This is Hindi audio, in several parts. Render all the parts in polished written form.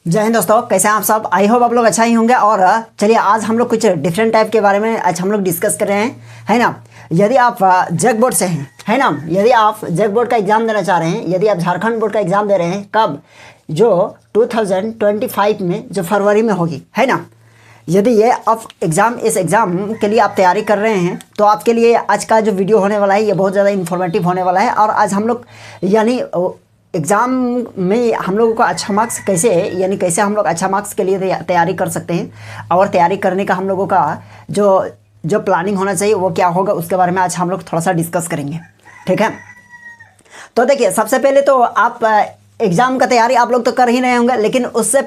जय हिंद दोस्तों, कैसे हैं आप सब। आई होप आप लोग अच्छा ही होंगे। और चलिए आज हम लोग कुछ डिफरेंट टाइप के बारे में आज हम लोग डिस्कस कर रहे हैं, है ना। यदि आप जैक बोर्ड से हैं, है ना, यदि आप जैक बोर्ड का एग्ज़ाम देना चाह रहे हैं, यदि आप झारखंड बोर्ड का एग्ज़ाम दे रहे हैं, कब, जो 2025 में, जो फरवरी में होगी, है ना। यदि ये आप इस एग्ज़ाम के लिए आप तैयारी कर रहे हैं तो आपके लिए आज का जो वीडियो होने वाला है ये बहुत ज़्यादा इन्फॉर्मेटिव होने वाला है। और आज हम लोग यानी एग्ज़ाम में हम लोगों को अच्छा मार्क्स कैसे हम लोग अच्छा मार्क्स के लिए तैयारी कर सकते हैं, और तैयारी करने का हम लोगों का जो प्लानिंग होना चाहिए वो क्या होगा, उसके बारे में आज हम लोग थोड़ा सा डिस्कस करेंगे, ठीक है। तो देखिए, सबसे पहले तो आप एग्ज़ाम का तैयारी आप लोग तो कर ही रहे होंगे, लेकिन उससे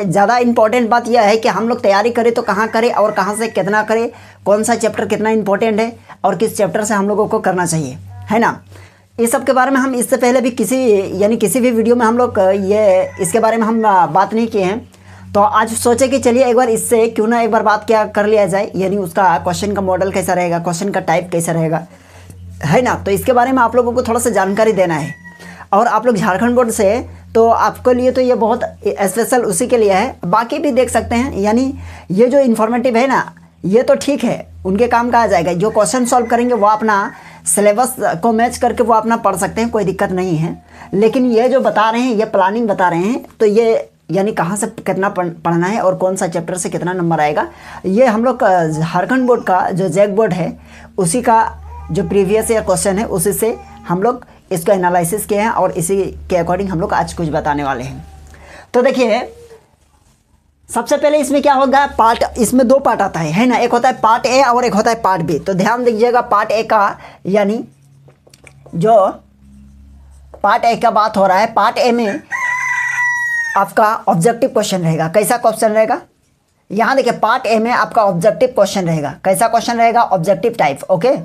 ज़्यादा इम्पोर्टेंट बात यह है कि हम लोग तैयारी करें तो कहाँ करें और कहाँ से कितना करें, कौन सा चैप्टर कितना इंपॉर्टेंट है और किस चैप्टर से हम लोगों को करना चाहिए, है ना। इस सब के बारे में हम इससे पहले भी किसी भी वीडियो में हम लोग इसके बारे में हम बात नहीं किए हैं। तो आज सोचे कि चलिए एक बार इससे क्यों ना एक बार बात क्या कर लिया जाए, यानी उसका क्वेश्चन का मॉडल कैसा रहेगा, क्वेश्चन का टाइप कैसा रहेगा, है ना। तो इसके बारे में आप लोगों को थोड़ा सा जानकारी देना है। और आप लोग झारखंड बोर्ड से, तो आपके लिए तो ये बहुत स्पेशल उसी के लिए है, बाकी भी देख सकते हैं। यानी ये जो इन्फॉर्मेटिव है ना, ये तो ठीक है, उनके काम का आ जाएगा। जो क्वेश्चन सॉल्व करेंगे वो अपना सिलेबस को मैच करके वो अपना पढ़ सकते हैं, कोई दिक्कत नहीं है। लेकिन ये जो बता रहे हैं, ये प्लानिंग बता रहे हैं, तो ये यानी कहाँ से कितना पढ़ना है और कौन सा चैप्टर से कितना नंबर आएगा, ये हम लोग झारखंड बोर्ड का जो जैक बोर्ड है उसी का जो प्रीवियस ईयर क्वेश्चन है उसी से हम लोग इसका एनालिसिस किए हैं, और इसी के अकॉर्डिंग हम लोग आज कुछ बताने वाले हैं। तो देखिए, सबसे पहले इसमें क्या होगा, इसमें दो पार्ट आता है ना। एक होता है पार्ट ए और एक होता है पार्ट बी। तो ध्यान दीजिएगा, पार्ट ए का यानी जो पार्ट ए का बात हो रहा है, पार्ट ए में आपका ऑब्जेक्टिव क्वेश्चन रहेगा। कैसा क्वेश्चन रहेगा, यहाँ देखिए, पार्ट ए में आपका ऑब्जेक्टिव क्वेश्चन रहेगा। कैसा क्वेश्चन रहेगा, ऑब्जेक्टिव टाइप, ओके।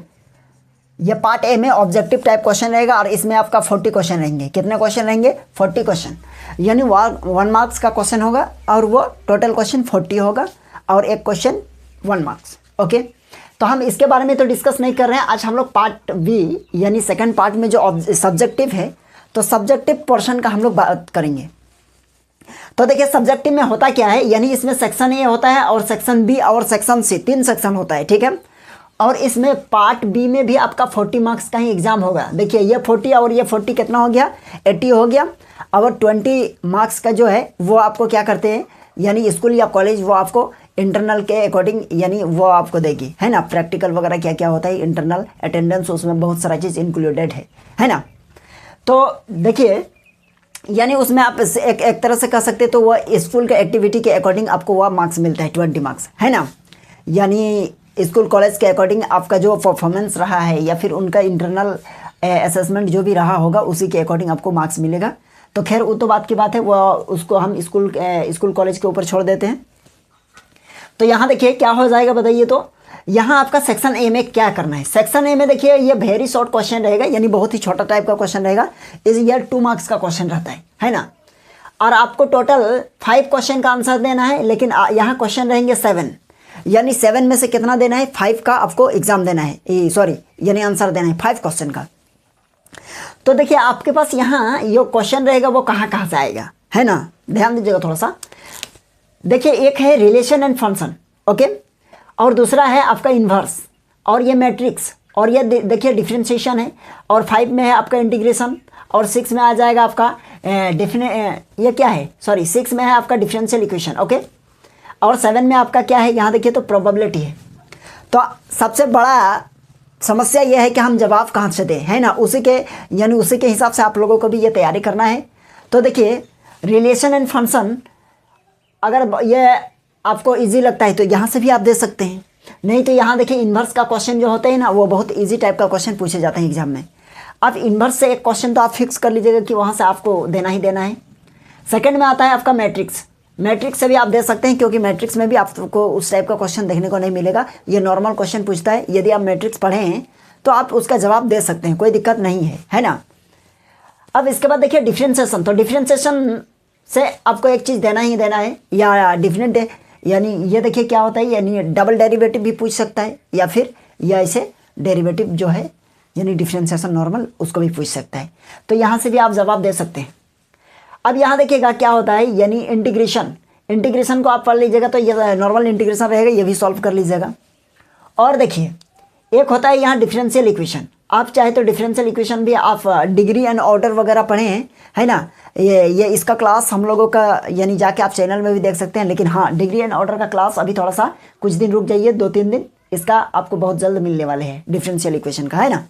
ये पार्ट ए में ऑब्जेक्टिव टाइप क्वेश्चन रहेगा, और इसमें आपका 40 क्वेश्चन रहेंगे। कितने क्वेश्चन रहेंगे, 40 क्वेश्चन, यानी 1 मार्क्स का क्वेश्चन होगा, और वो टोटल क्वेश्चन 40 होगा, और एक क्वेश्चन 1 मार्क्स, ओके। तो हम इसके बारे में तो डिस्कस नहीं कर रहे हैं। आज हम लोग पार्ट बी यानी सेकंड पार्ट में जो सब्जेक्टिव है, तो सब्जेक्टिव पोर्शन का हम लोग बात करेंगे। तो देखिए, सब्जेक्टिव में होता क्या है, यानी इसमें सेक्शन ए होता है और सेक्शन बी और सेक्शन सी, 3 सेक्शन होता है, ठीक है। और इसमें पार्ट बी में भी आपका 40 मार्क्स का ही एग्जाम होगा। देखिए, ये 40 और ये 40 कितना हो गया, 80 हो गया। और 20 मार्क्स का जो है वो आपको क्या करते हैं, यानी स्कूल या कॉलेज वो आपको इंटरनल के अकॉर्डिंग यानी वो आपको देगी, है ना। प्रैक्टिकल वगैरह क्या क्या होता है, इंटरनल अटेंडेंस, उसमें बहुत सारा चीज़ इंक्लूडेड है ना। तो देखिए, यानी उसमें आप एक तरह से कह सकते, तो वह स्कूल के एक्टिविटी के अकॉर्डिंग आपको वह मार्क्स मिलता है, 20 मार्क्स, है ना। यानी स्कूल कॉलेज के अकॉर्डिंग आपका जो परफॉर्मेंस रहा है, या फिर उनका इंटरनल असेसमेंट जो भी रहा होगा, उसी के अकॉर्डिंग आपको मार्क्स मिलेगा। तो खैर वो तो बात की बात है, वो उसको हम स्कूल कॉलेज के ऊपर छोड़ देते हैं। तो यहाँ देखिए क्या हो जाएगा बताइए। तो यहाँ आपका सेक्शन ए में क्या करना है। सेक्शन ए में देखिए, ये वेरी शॉर्ट क्वेश्चन रहेगा, यानी बहुत ही छोटा टाइप का क्वेश्चन रहेगा। इस ईयर 2 मार्क्स का क्वेश्चन रहता है ना। और आपको टोटल 5 क्वेश्चन का आंसर देना है, लेकिन यहाँ क्वेश्चन रहेंगे 7, यानी 7 में से कितना देना है, 5 का आपको एग्जाम देना है, सॉरी यानी आंसर देना है 5 क्वेश्चन का। तो देखिए, आपके पास यहाँ ये क्वेश्चन रहेगा, वो कहाँ कहाँ से आएगा, है ना। ध्यान दीजिएगा थोड़ा सा। देखिए, एक है रिलेशन एंड फंक्शन, ओके, और दूसरा है आपका इन्वर्स, और ये मैट्रिक्स, और ये देखिए डिफरेंशिएशन है, और 5 में है आपका इंटीग्रेशन, और 6 में आ जाएगा आपका ये क्या है, सॉरी 6 में है आपका डिफरेंशियल इक्वेशन, ओके। और 7 में आपका क्या है, यहाँ देखिए तो प्रोबेबिलिटी है। तो सबसे बड़ा समस्या यह है कि हम जवाब कहाँ से दें, है ना। उसी के हिसाब से आप लोगों को भी ये तैयारी करना है। तो देखिए, रिलेशन एंड फंक्शन अगर ये आपको इजी लगता है तो यहाँ से भी आप दे सकते हैं, नहीं तो यहाँ देखिए इन्वर्स का क्वेश्चन जो होते हैं ना, वो बहुत ईजी टाइप का क्वेश्चन पूछे जाते हैं एग्जाम में। अब इन्वर्स से एक क्वेश्चन तो आप फिक्स कर लीजिएगा कि वहाँ से आपको देना ही देना है। सेकेंड में आता है आपका मैट्रिक्स से भी आप दे सकते हैं, क्योंकि मैट्रिक्स में भी आपको उस टाइप का क्वेश्चन देखने को नहीं मिलेगा। ये नॉर्मल क्वेश्चन पूछता है, यदि आप मैट्रिक्स पढ़े हैं तो आप उसका जवाब दे सकते हैं, कोई दिक्कत नहीं है ना। अब इसके बाद देखिए डिफरेंशिएशन। तो डिफरेंशिएशन से आपको एक चीज़ देना ही देना है, या डिफरेंट है, यानी ये देखिए क्या होता है, यानी डबल डेरिवेटिव भी पूछ सकता है, या फिर या ऐसे डेरिवेटिव जो है यानी डिफरेंशिएशन नॉर्मल, उसको भी पूछ सकता है। तो यहाँ से भी आप जवाब दे सकते हैं। अब यहाँ देखिएगा क्या होता है, यानी इंटीग्रेशन को आप पढ़ लीजिएगा तो ये नॉर्मल इंटीग्रेशन रहेगा, ये भी सॉल्व कर लीजिएगा। और देखिए एक होता है यहाँ डिफरेंशियल इक्वेशन, आप चाहे तो डिफरेंशियल इक्वेशन भी आप डिग्री एंड ऑर्डर वगैरह पढ़े हैं, है ना। ये इसका क्लास हम लोगों का यानी जाके आप चैनल में भी देख सकते हैं। लेकिन हाँ, डिग्री एंड ऑर्डर का क्लास अभी थोड़ा सा कुछ दिन रुक जाइए, 2-3 दिन, इसका आपको बहुत जल्द मिलने वाले हैं डिफरेंशियल इक्वेशन का, है ना।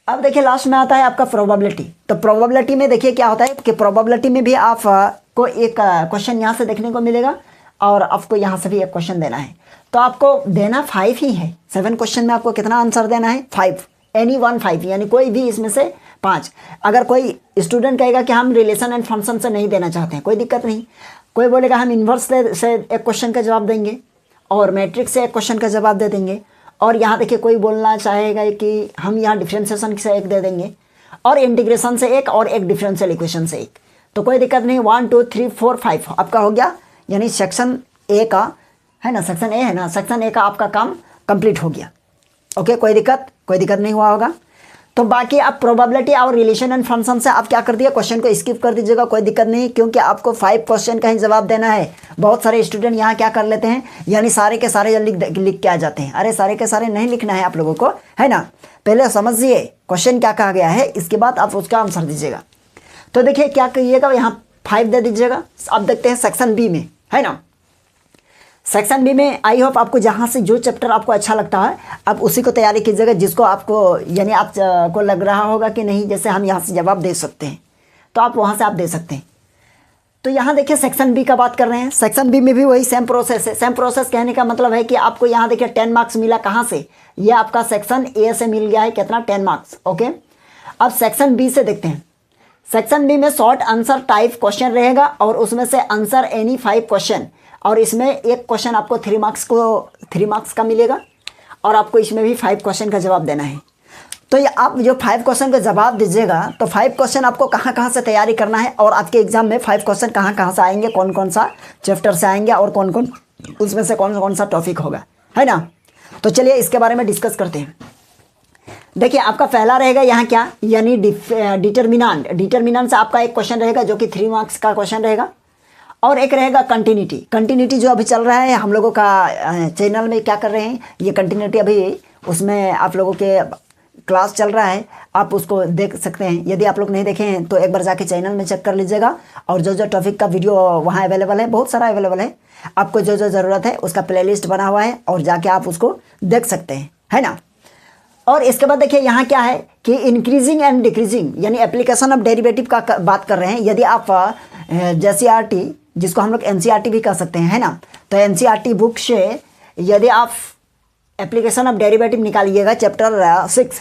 अब देखिए लास्ट में आता है आपका प्रोबेबिलिटी। तो प्रोबेबिलिटी में देखिए क्या होता है कि प्रोबेबिलिटी में भी आप को एक क्वेश्चन यहाँ से देखने को मिलेगा और आपको यहाँ से भी एक क्वेश्चन देना है। तो आपको देना 5 ही है, 7 क्वेश्चन में आपको कितना आंसर देना है, 5, एनी वन 5, यानी कोई भी इसमें से 5। अगर कोई स्टूडेंट कहेगा कि हम रिलेशन एंड फंक्शन से नहीं देना चाहते हैं, कोई दिक्कत नहीं। कोई बोलेगा हम इन्वर्स से एक क्वेश्चन का जवाब देंगे और मैट्रिक्स से एक क्वेश्चन का जवाब दे देंगे। और यहाँ देखिए कोई बोलना चाहेगा कि हम यहाँ डिफरेंशिएशन से एक दे देंगे और इंटीग्रेशन से एक और एक डिफरेंशियल इक्वेशन से एक, तो कोई दिक्कत नहीं। 1 2 3 4 5 आपका हो गया, यानी सेक्शन ए का, है ना, सेक्शन ए है ना, सेक्शन ए का आपका काम कंप्लीट हो गया। ओके, कोई दिक्कत नहीं हुआ होगा। तो बाकी आप प्रोबेबिलिटी और रिलेशन एंड फंक्शन से आप क्या कर दिया, क्वेश्चन को स्किप कर दीजिएगा, कोई दिक्कत नहीं, क्योंकि आपको 5 क्वेश्चन का ही जवाब देना है। बहुत सारे स्टूडेंट यहाँ क्या कर लेते हैं, यानी सारे के सारे लिख के आ जाते हैं। अरे सारे के सारे नहीं लिखना है आप लोगों को, है ना। पहले समझिए क्वेश्चन क्या कहा गया है, इसके बाद आप उसका आंसर दीजिएगा। तो देखिए क्या करिएगा, यहाँ 5 दे दीजिएगा। अब देखते हैं सेक्शन बी में, है ना। सेक्शन बी में आई होप आपको जहाँ से जो चैप्टर आपको अच्छा लगता है आप उसी को तैयारी कीजिएगा, जिसको आपको यानी आपको लग रहा होगा कि नहीं जैसे हम यहाँ से जवाब दे सकते हैं, तो आप वहाँ से आप दे सकते हैं। तो यहाँ देखिए सेक्शन बी का बात कर रहे हैं। सेक्शन बी में भी वही सेम प्रोसेस है। सेम प्रोसेस कहने का मतलब है कि आपको यहाँ देखिए 10 मार्क्स मिला कहाँ से, ये आपका सेक्शन ए से मिल गया है, कितना, 10 मार्क्स। ओके, अब सेक्शन बी से देखते हैं। सेक्शन बी में शॉर्ट आंसर टाइप क्वेश्चन रहेगा और उसमें से आंसर एनी 5 क्वेश्चन, और इसमें एक क्वेश्चन आपको 3 मार्क्स का मिलेगा और आपको इसमें भी 5 क्वेश्चन का जवाब देना है। तो ये आप जो 5 क्वेश्चन का जवाब दीजिएगा तो 5 क्वेश्चन आपको कहाँ कहाँ से तैयारी करना है और आपके एग्जाम में 5 क्वेश्चन कहाँ कहाँ से आएंगे, कौन कौन सा चैप्टर से आएंगे और कौन कौन उसमें से कौन कौन सा टॉपिक होगा, है ना। तो चलिए इसके बारे में डिस्कस करते हैं। देखिए आपका पहला रहेगा यहाँ क्या, यानी डिटर्मिनेंट से आपका एक क्वेश्चन रहेगा जो कि 3 मार्क्स का क्वेश्चन रहेगा, और एक रहेगा कंटिन्यूटी जो अभी चल रहा है हम लोगों का चैनल में। क्या कर रहे हैं, ये कंटिन्यूटी अभी उसमें आप लोगों के क्लास चल रहा है, आप उसको देख सकते हैं। यदि आप लोग नहीं देखे हैं तो एक बार जाके चैनल में चेक कर लीजिएगा, और जो जो टॉपिक का वीडियो वहाँ अवेलेबल है, बहुत सारा अवेलेबल है, आपको जो जो ज़रूरत है उसका प्लेलिस्ट बना हुआ है और जाके आप उसको देख सकते हैं, है ना। और इसके बाद देखिए यहाँ क्या है कि इंक्रीजिंग एंड डिक्रीजिंग, यानी एप्लीकेशन ऑफ डेरिवेटिव का बात कर रहे हैं। यदि आप JCRT, जिसको हम लोग NCERT भी कह सकते हैं, है ना, तो NCERT बुक से यदि आप एप्लीकेशन ऑफ डेरिवेटिव निकालिएगा चैप्टर 6,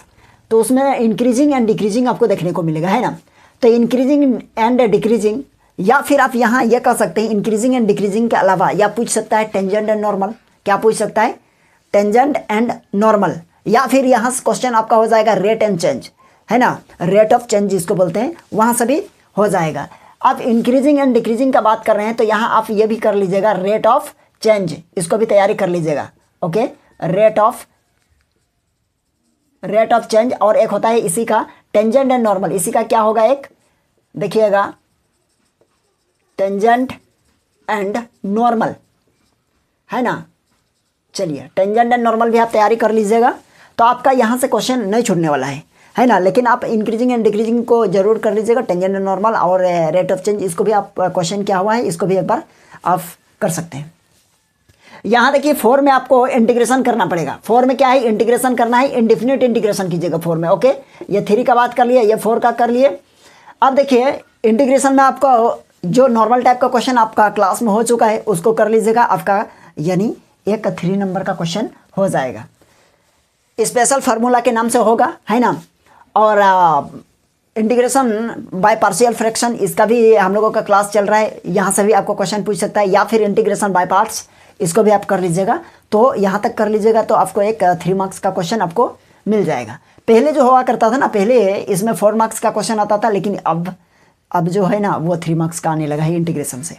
तो उसमें इंक्रीजिंग एंड डिक्रीजिंग आपको देखने को मिलेगा, है ना। तो इंक्रीजिंग एंड डिक्रीजिंग, या फिर आप यहाँ ये कह सकते हैं इंक्रीजिंग एंड डिक्रीजिंग के अलावा या पूछ सकता है टेंजेंट एंड नॉर्मल। क्या पूछ सकता है, टेंजेंट एंड नॉर्मल, या फिर यहाँ क्वेश्चन आपका हो जाएगा रेट एंड चेंज, है ना, रेट ऑफ चेंज जिसको बोलते हैं, वहाँ से भी हो जाएगा। आप इंक्रीजिंग एंड डिक्रीजिंग का बात कर रहे हैं तो यहाँ आप ये भी कर लीजिएगा रेट ऑफ चेंज, इसको भी तैयारी कर लीजिएगा। ओके, रेट ऑफ चेंज, और एक होता है इसी का टेंजेंट एंड नॉर्मल। इसी का क्या होगा, एक देखिएगा टेंजेंट एंड नॉर्मल, है ना। चलिए टेंजेंट एंड नॉर्मल भी आप तैयारी कर लीजिएगा, तो आपका यहाँ से क्वेश्चन नहीं छूटने वाला है ना। लेकिन आप इंक्रीजिंग एंड डिक्रीजिंग को जरूर कर लीजिएगा, टेंजेंट एंड नॉर्मल और रेट ऑफ चेंज, इसको भी आप क्वेश्चन क्या हुआ है इसको भी एक बार आप कर सकते हैं। यहाँ देखिए 4 में आपको इंटीग्रेशन करना पड़ेगा। 4 में क्या है, इंटीग्रेशन करना है, इंडिफिनिट इंटीग्रेशन कीजिएगा 4 में। ओके, ये 3 का बात कर लिए, ये 4 का कर लिए। अब देखिए इंटीग्रेशन में आपका जो नॉर्मल टाइप का क्वेश्चन आपका क्लास में हो चुका है उसको कर लीजिएगा, आपका यानी एक 3 नंबर का क्वेश्चन हो जाएगा। स्पेशल फार्मूला के नाम से होगा, है ना। और इंटीग्रेशन बाय पार्शियल फ्रैक्शन, इसका भी हम लोगों का क्लास चल रहा है, यहाँ से भी आपको क्वेश्चन पूछ सकता है, या फिर इंटीग्रेशन बाय पार्ट्स, इसको भी आप कर लीजिएगा। तो यहाँ तक कर लीजिएगा तो आपको एक 3 मार्क्स का क्वेश्चन आपको मिल जाएगा। पहले जो हुआ करता था ना, पहले इसमें 4 मार्क्स का क्वेश्चन आता था, लेकिन अब जो है ना वो 3 मार्क्स का आने लगा है इंटीग्रेशन से।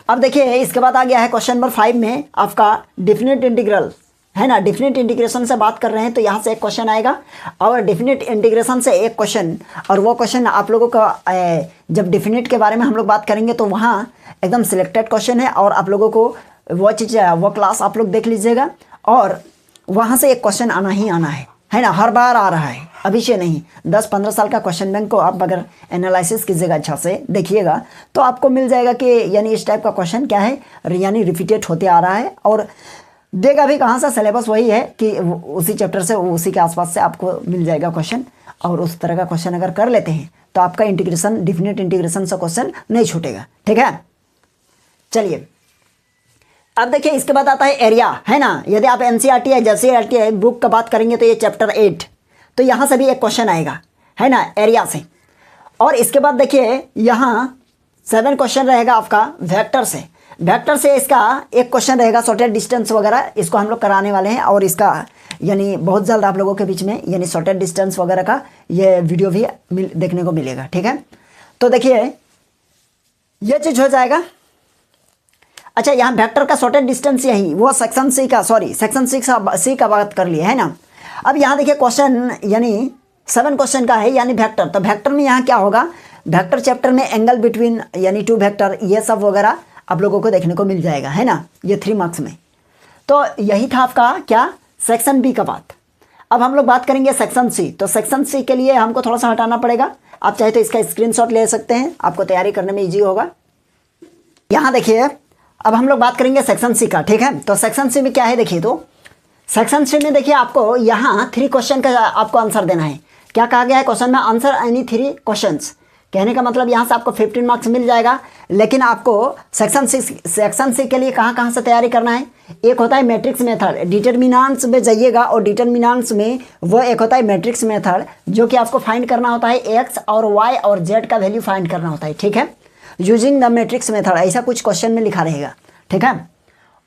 अब देखिए इसके बाद आ गया है क्वेश्चन नंबर 5 में आपका डेफिनेट इंटीग्रल, है ना, डिफिनिट इंटीग्रेशन से बात कर रहे हैं तो यहाँ से एक क्वेश्चन आएगा, और डिफिनिट इंटीग्रेशन से एक क्वेश्चन, और वो क्वेश्चन आप लोगों का जब डिफिनिट के बारे में हम लोग बात करेंगे तो वहाँ एकदम सिलेक्टेड क्वेश्चन है, और आप लोगों को वो चीज़ वो क्लास आप लोग देख लीजिएगा, और वहाँ से एक क्वेश्चन आना ही आना है ना, हर बार आ रहा है, अभी से नहीं। 10-15 साल का क्वेश्चन बैंक को आप अगर एनालिसिस कीजिएगा, अच्छा से देखिएगा, तो आपको मिल जाएगा कि यानी इस टाइप का क्वेश्चन क्या है, यानी रिपीटेड होते आ रहा है, और देगा भी कहाँ से, सिलेबस वही है कि उसी चैप्टर से, उसी के आसपास से आपको मिल जाएगा क्वेश्चन, और उस तरह का क्वेश्चन अगर कर लेते हैं तो आपका इंटीग्रेशन, डिफिनिट इंटीग्रेशन से क्वेश्चन नहीं छूटेगा, ठीक है। चलिए अब देखिए, इसके बाद आता है एरिया, है ना। यदि आप एनसीईआरटी या जेसीईआरटी बुक का बात करेंगे तो ये चैप्टर 8, तो यहाँ से भी एक क्वेश्चन आएगा, है ना, एरिया से। और इसके बाद देखिए यहाँ 7 क्वेश्चन रहेगा आपका वेक्टर से। वेक्टर से इसका एक क्वेश्चन रहेगा शॉर्टेड डिस्टेंस वगैरह, इसको हम लोग कराने वाले हैं, और इसका यानी बहुत जल्द आप लोगों के बीच में यानी शॉर्टेड डिस्टेंस वगैरह का ये वीडियो भी देखने को मिलेगा, ठीक है। तो देखिए ये चीज़ हो जाएगा। अच्छा, यहाँ वेक्टर का शॉर्टेड डिस्टेंस यही वो सेक्शन सी का, सॉरी सेक्शन सी का बात कर लिए, है ना। अब यहाँ देखिए क्वेश्चन यानी 7 क्वेश्चन का है, यानी वेक्टर। तो वेक्टर में यहाँ क्या होगा, वेक्टर चैप्टर में एंगल बिटवीन यानी 2 वेक्टर, ये सब वगैरह आप लोगों को देखने को मिल जाएगा, है ना, ये 3 मार्क्स में। तो यही था आपका क्या, सेक्शन बी का बात। अब हम लोग बात करेंगे सेक्शन सी। तो सेक्शन सी के लिए हमको थोड़ा सा हटाना पड़ेगा, आप चाहे तो इसका स्क्रीनशॉट ले सकते हैं, आपको तैयारी करने में ईजी होगा। यहाँ देखिए अब हम लोग बात करेंगे सेक्शन सी का, ठीक है। तो सेक्शन सी में क्या है देखिए, तो सेक्शन सी में देखिए आपको यहाँ 3 क्वेश्चन का आपको आंसर देना है। क्या कहा गया है क्वेश्चन में, आंसर एनी 3 क्वेश्चंस। कहने का मतलब यहाँ से आपको 15 मार्क्स मिल जाएगा, लेकिन आपको सेक्शन सी के लिए कहाँ से तैयारी करना है। एक होता है मैट्रिक्स मेथड, डिटर्मिनेंट्स में जाइएगा, और डिटर्मिनेंट्स में वो एक होता है मैट्रिक्स मेथड, जो कि आपको फाइंड करना होता है एक्स और वाई और जेड का वैल्यू फाइंड करना होता है, ठीक है, यूजिंग द मैट्रिक्स मेथड, ऐसा कुछ क्वेश्चन में लिखा रहेगा, ठीक है।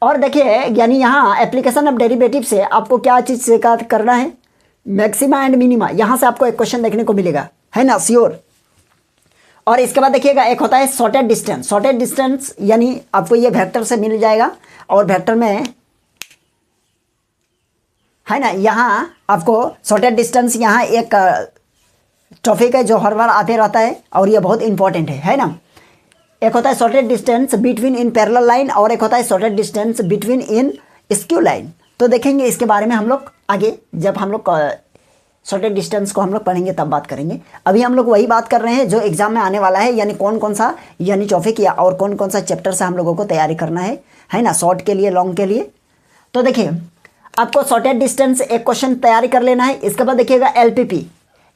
और देखिए यानी यहाँ एप्लीकेशन ऑफ डेरिवेटिव से आपको क्या चीज़ से करना है, मैक्सिमा एंड मिनिमा, यहाँ से आपको एक क्वेश्चन देखने को मिलेगा, है ना, श्योर। और इसके बाद देखिएगा एक होता है शॉर्टेड डिस्टेंस। शॉर्टेड डिस्टेंस यानी आपको ये वेक्टर से मिल जाएगा, और वेक्टर में है ना, यहाँ आपको शॉर्टेड डिस्टेंस यहाँ एक टॉपिक है जो हर बार आते रहता है, और ये बहुत इंपॉर्टेंट है ना। एक होता है shorted distance between in parallel line, और एक होता है शॉर्टेड डिस्टेंस बिटवीन इन स्क्यू लाइन। तो देखेंगे इसके बारे में हम लोग आगे, जब हम लोग शॉर्टेड डिस्टेंस को हम लोग पढ़ेंगे तब बात करेंगे। अभी हम लोग वही बात कर रहे हैं जो एग्जाम में आने वाला है, यानी कौन कौन सा यानी टॉपिक या और कौन कौन सा चैप्टर से हम लोगों को तैयारी करना है ना, शॉर्ट के लिए, लॉन्ग के लिए। तो देखिए आपको शॉर्टेड डिस्टेंस एक क्वेश्चन तैयारी कर लेना है। इसके बाद देखिएगा एलपीपी।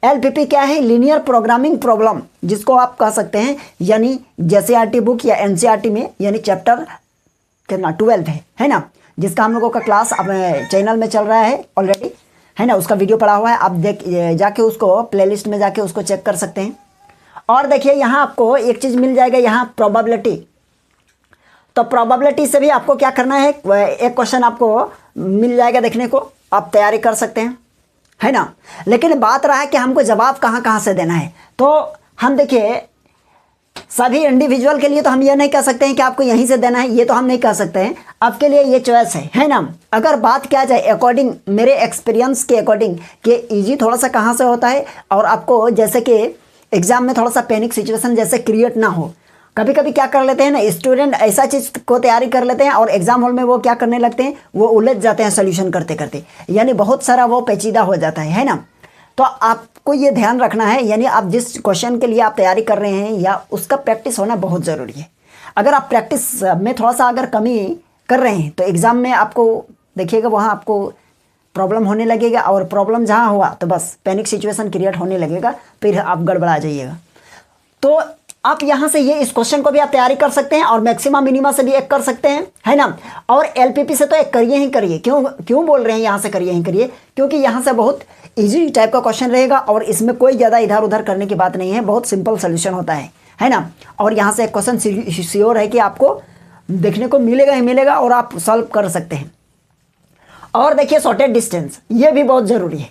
एलपीपी क्या है, लीनियर प्रोग्रामिंग प्रॉब्लम, जिसको आप कह सकते हैं, यानी जेसीईआरटी बुक या एनसीईआरटी में यानी चैप्टर कितना 12 है ना, जिसका हम लोगों का क्लास अब चैनल में चल रहा है ऑलरेडी, है ना, उसका वीडियो पड़ा हुआ है, आप जाके उसको प्लेलिस्ट में जाके उसको चेक कर सकते हैं। और देखिए यहाँ आपको एक चीज़ मिल जाएगा, यहाँ प्रोबेबिलिटी। तो प्रोबेबिलिटी से भी आपको क्या करना है, एक क्वेश्चन आपको मिल जाएगा देखने को, आप तैयारी कर सकते हैं, है ना। लेकिन बात रहा है कि हमको जवाब कहाँ से देना है। तो हम देखिए सभी इंडिविजुअल के लिए तो हम ये नहीं कह सकते हैं कि आपको यहीं से देना है, ये तो हम नहीं कह सकते हैं, आपके लिए ये चॉइस है ना। अगर बात किया जाए अकॉर्डिंग मेरे एक्सपीरियंस के अकॉर्डिंग कि इजी थोड़ा सा कहाँ से होता है, और आपको जैसे कि एग्जाम में थोड़ा सा पैनिक सिचुएशन जैसे क्रिएट ना हो। कभी कभी क्या कर लेते हैं ना, स्टूडेंट ऐसा चीज़ को तैयारी कर लेते हैं और एग्जाम हॉल में वो क्या करने लगते हैं, वो उलझ जाते हैं सोल्यूशन करते करते, यानी बहुत सारा वो पेचीदा हो जाता है ना। तो आपको ये ध्यान रखना है, यानी आप जिस क्वेश्चन के लिए आप तैयारी कर रहे हैं या उसका प्रैक्टिस होना बहुत ज़रूरी है। अगर आप प्रैक्टिस में थोड़ा सा अगर कमी कर रहे हैं तो एग्ज़ाम में आपको देखिएगा वहाँ आपको प्रॉब्लम होने लगेगा, और प्रॉब्लम जहाँ हुआ तो बस पैनिक सिचुएशन क्रिएट होने लगेगा, फिर आप गड़बड़ा जाइएगा। तो आप यहाँ से ये इस क्वेश्चन को भी आप तैयारी कर सकते हैं, और मैक्सिमा मिनिमा से भी एक कर सकते हैं, है ना। और एलपीपी से तो एक करिए ही करिए। क्यों बोल रहे हैं यहाँ से करिए ही करिए, क्योंकि यहाँ से बहुत इजी टाइप का क्वेश्चन रहेगा, और इसमें कोई ज़्यादा इधर उधर करने की बात नहीं है, बहुत सिंपल सोल्यूशन होता है ना। और यहाँ से एक क्वेश्चन श्योर है कि आपको देखने को मिलेगा ही मिलेगा, और आप सॉल्व कर सकते हैं। और देखिए शॉर्टेड डिस्टेंस, ये भी बहुत ज़रूरी है।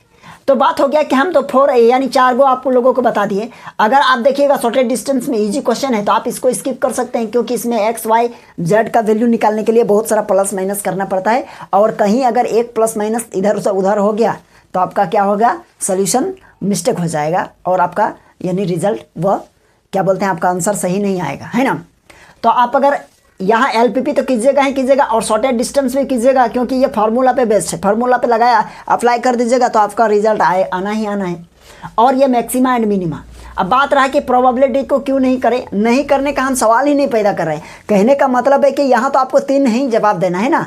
तो बात हो गया कि हम तो 4 यानी 4 गो आप लोगों को बता दिए। अगर आप देखिएगा शॉर्टेज डिस्टेंस में इजी क्वेश्चन है तो आप इसको स्किप कर सकते हैं, क्योंकि इसमें एक्स वाई जेड का वैल्यू निकालने के लिए बहुत सारा प्लस माइनस करना पड़ता है, और कहीं अगर एक प्लस माइनस इधर से उधर हो गया तो आपका क्या होगा, सोल्यूशन मिस्टेक हो जाएगा और आपका यानी रिजल्ट वह क्या बोलते हैं, आपका आंसर सही नहीं आएगा, है ना। तो आप अगर यहाँ एलपीपी तो कीजिएगा ही कीजिएगा और शॉर्टेज डिस्टेंस भी कीजिएगा, क्योंकि ये फार्मूला पे बेस्ड है, फार्मूला पे लगाया अप्लाई कर दीजिएगा तो आपका रिजल्ट आना ही आना है। और ये मैक्सिमा एंड मिनिमा। अब बात रहा कि प्रोबेबिलिटी को क्यों नहीं करें, नहीं करने का हम सवाल ही नहीं पैदा कर रहे हैं। कहने का मतलब है कि यहाँ तो आपको 3 ही जवाब देना है ना,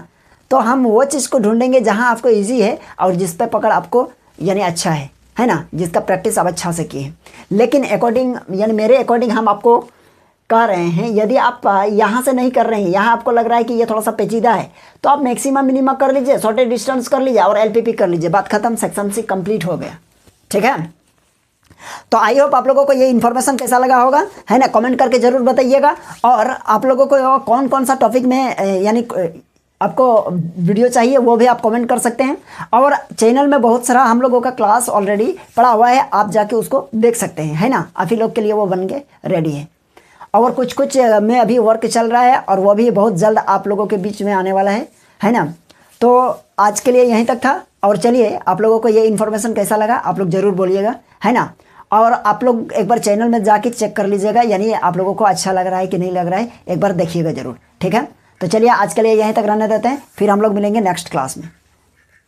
तो हम वो चीज़ को ढूंढेंगे जहाँ आपको ईजी है और जिस पर पकड़ आपको यानी अच्छा है ना, जिसका प्रैक्टिस आप अच्छा से किए। लेकिन अकॉर्डिंग यानी मेरे अकॉर्डिंग हम आपको कह रहे हैं, यदि आप यहाँ से नहीं कर रहे हैं, यहाँ आपको लग रहा है कि ये थोड़ा सा पेचीदा है, तो आप मैक्सिमम मिनिमम कर लीजिए, शॉर्टेज डिस्टेंस कर लीजिए और एलपीपी कर लीजिए, बात खत्म, सेक्शन सी कंप्लीट हो गया। ठीक है, तो आई होप आप लोगों को ये इन्फॉर्मेशन कैसा लगा होगा, है ना, कमेंट करके ज़रूर बताइएगा। और आप लोगों को कौन कौन सा टॉपिक में यानी आपको वीडियो चाहिए वो भी आप कमेंट कर सकते हैं। और चैनल में बहुत सारा हम लोगों का क्लास ऑलरेडी पड़ा हुआ है, आप जाके उसको देख सकते हैं, है ना, आप ही लोग के लिए वो बन के रेडी है। और कुछ में अभी वर्क चल रहा है और वो भी बहुत जल्द आप लोगों के बीच में आने वाला है ना। तो आज के लिए यहीं तक था, और चलिए आप लोगों को ये इन्फॉर्मेशन कैसा लगा आप लोग ज़रूर बोलिएगा, है ना। और आप लोग एक बार चैनल में जाके चेक कर लीजिएगा, यानी आप लोगों को अच्छा लग रहा है कि नहीं लग रहा है, एक बार देखिएगा ज़रूर। ठीक है, तो चलिए आज के लिए यहीं तक रहने देते हैं, फिर हम लोग मिलेंगे नेक्स्ट क्लास में।